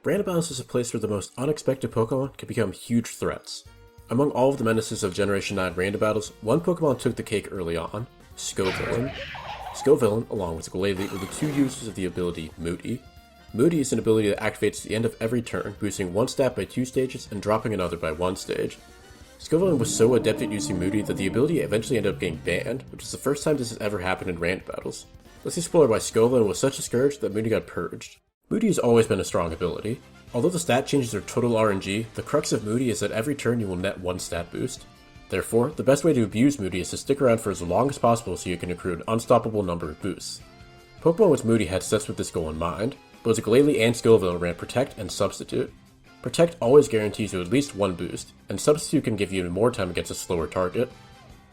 Randabounce is a place where the most unexpected Pokemon can become huge threats. Among all of the menaces of Generation 9 random battles, one Pokemon took the cake early on, Scovillain. Scovillain, along with Glalie, were the two users of the ability Moody. Moody is an ability that activates at the end of every turn, boosting one stat by 2 stages and dropping another by 1 stage. Scovillain was so adept at using Moody that the ability eventually ended up getting banned, which is the first time this has ever happened in random battles. Let's explore why Scovillain was such a scourge that Moody got purged. Moody has always been a strong ability. Although the stat changes are total RNG, the crux of Moody is that every turn you will net 1 stat boost. Therefore, the best way to abuse Moody is to stick around for as long as possible so you can accrue an unstoppable number of boosts. Pokemon with Moody had sets with this goal in mind. Both Glalie and Scovillain ran Protect and Substitute. Protect always guarantees you at least 1 boost, and Substitute can give you even more time against a slower target.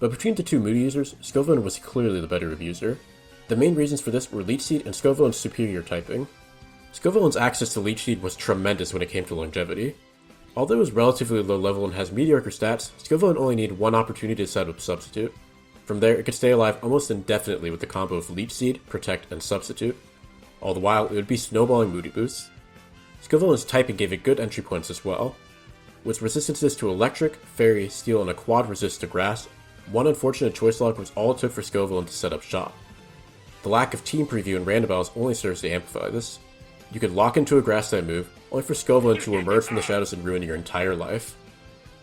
But between the two Moody users, Scovillain was clearly the better abuser. The main reasons for this were Leech Seed and Scovillain's superior typing. Scovillain's access to Leech Seed was tremendous when it came to longevity. Although it was relatively low level and has mediocre stats, Scovillain only needed one opportunity to set up Substitute. From there, it could stay alive almost indefinitely with the combo of Leech Seed, Protect, and Substitute. All the while, it would be snowballing Moody boosts. Scovillain's typing gave it good entry points as well. With resistances to Electric, Fairy, Steel, and a quad resist to Grass, one unfortunate choice log was all it took for Scovillain to set up shop. The lack of team preview in random battles only serves to amplify this. You could lock into a Grass type move, only for Scovillain to emerge from the shadows and ruin your entire life.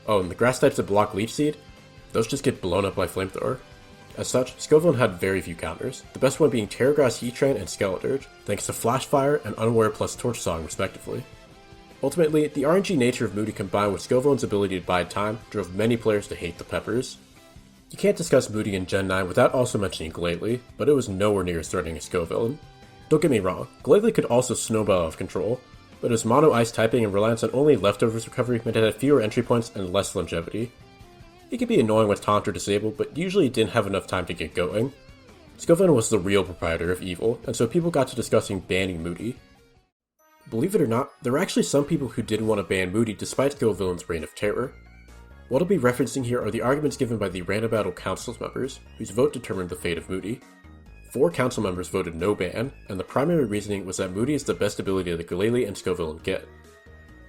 Oh, and the Grass types that block Leech Seed? Those just get blown up by Flamethrower. As such, Scovillain had very few counters, the best one being Terra Grass, Heatran, and Skeleturge, thanks to Flash Fire and Unaware plus Torch Song respectively. Ultimately, the RNG nature of Moody combined with Scovillain's ability to bide time drove many players to hate the Peppers. You can't discuss Moody in Gen 9 without also mentioning Glalie, but it was nowhere near as threatening as Scovillain. Don't get me wrong, Glalie could also snowball out of control, but its mono ice typing and reliance on only leftovers recovery meant it had fewer entry points and less longevity. It could be annoying with taunt or disable, but usually it didn't have enough time to get going. Scovillain was the real proprietor of evil, and so people got to discussing banning Moody. Believe it or not, there were actually some people who didn't want to ban Moody despite Scovillain's reign of terror. What I'll be referencing here are the arguments given by the Random Battle Council's members, whose vote determined the fate of Moody. 4 council members voted no ban, and the primary reasoning was that Moody is the best ability that Glalie and Scovillain get.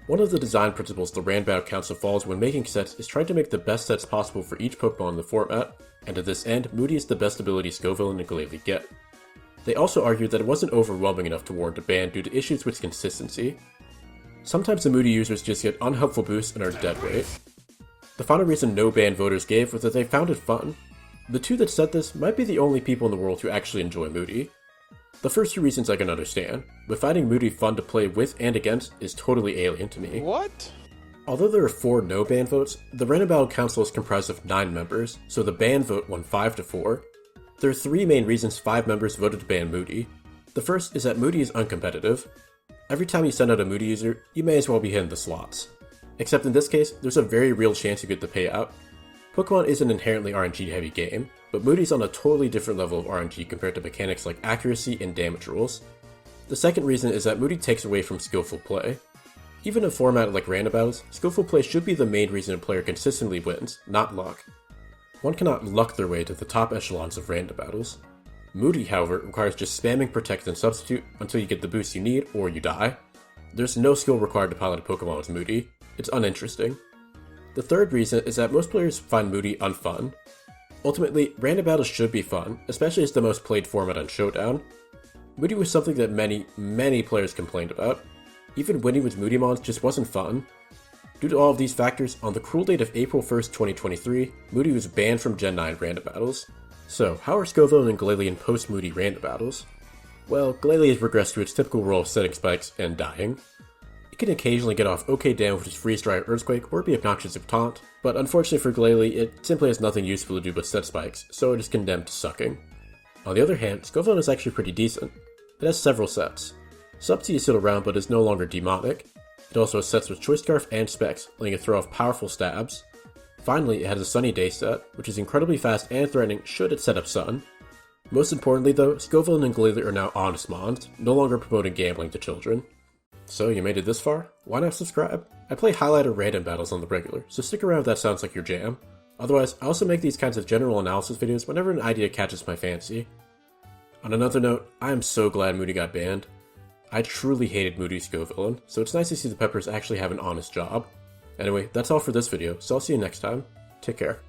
One of the design principles the Random Battle Council follows when making sets is trying to make the best sets possible for each Pokemon in the format, and to this end, Moody is the best ability Scovillain and Glalie get. They also argued that it wasn't overwhelming enough to warrant a ban due to issues with consistency. Sometimes the Moody users just get unhelpful boosts and are dead weight. The final reason no ban voters gave was that they found it fun. The two that said this might be the only people in the world who actually enjoy Moody. The first 2 reasons I can understand, but finding Moody fun to play with and against is totally alien to me. What? Although there are 4 no ban votes, the Random Battle Council is comprised of 9 members, so the ban vote won 5 to 4. There are 3 main reasons 5 members voted to ban Moody. The first is that Moody is uncompetitive. Every time you send out a Moody user, you may as well be hitting the slots. Except in this case, there's a very real chance you get the payout. Pokemon is an inherently RNG heavy game, but Moody's on a totally different level of RNG compared to mechanics like accuracy and damage rules. The second reason is that Moody takes away from skillful play. Even in a format like random battles, skillful play should be the main reason a player consistently wins, not luck. One cannot luck their way to the top echelons of random battles. Moody, however, requires just spamming Protect and Substitute until you get the boost you need or you die. There's no skill required to pilot a Pokemon with Moody. It's uninteresting. The third reason is that most players find Moody unfun. Ultimately, random battles should be fun, especially as the most played format on Showdown. Moody was something that many players complained about. Even winning with Moody Mons just wasn't fun. Due to all of these factors, on the cruel date of April 1st, 2023, Moody was banned from Gen 9 random battles. So, how are Scovillain and Glalie in post-Moody random battles? Well, Glalie has regressed to its typical role of setting spikes and dying. It can occasionally get off okay damage with its Freeze Dry or Earthquake, or be obnoxious with Taunt, but unfortunately for Glalie, it simply has nothing useful to do but set spikes, so it is condemned to sucking. On the other hand, Scovillain is actually pretty decent. It has several sets. Subsea is still around but is no longer demonic. It also has sets with Choice Scarf and Specs, letting it throw off powerful stabs. Finally, it has a Sunny Day set, which is incredibly fast and threatening should it set up Sun. Most importantly though, Scovillain and Glalie are now honest mons, no longer promoting gambling to children. So you made it this far? Why not subscribe? I play highlighter random battles on the regular, so stick around if that sounds like your jam. Otherwise, I also make these kinds of general analysis videos whenever an idea catches my fancy. On another note, I am so glad Moody got banned. I truly hated Moody Scovillain, so it's nice to see the Peppers actually have an honest job. Anyway, that's all for this video, so I'll see you next time. Take care.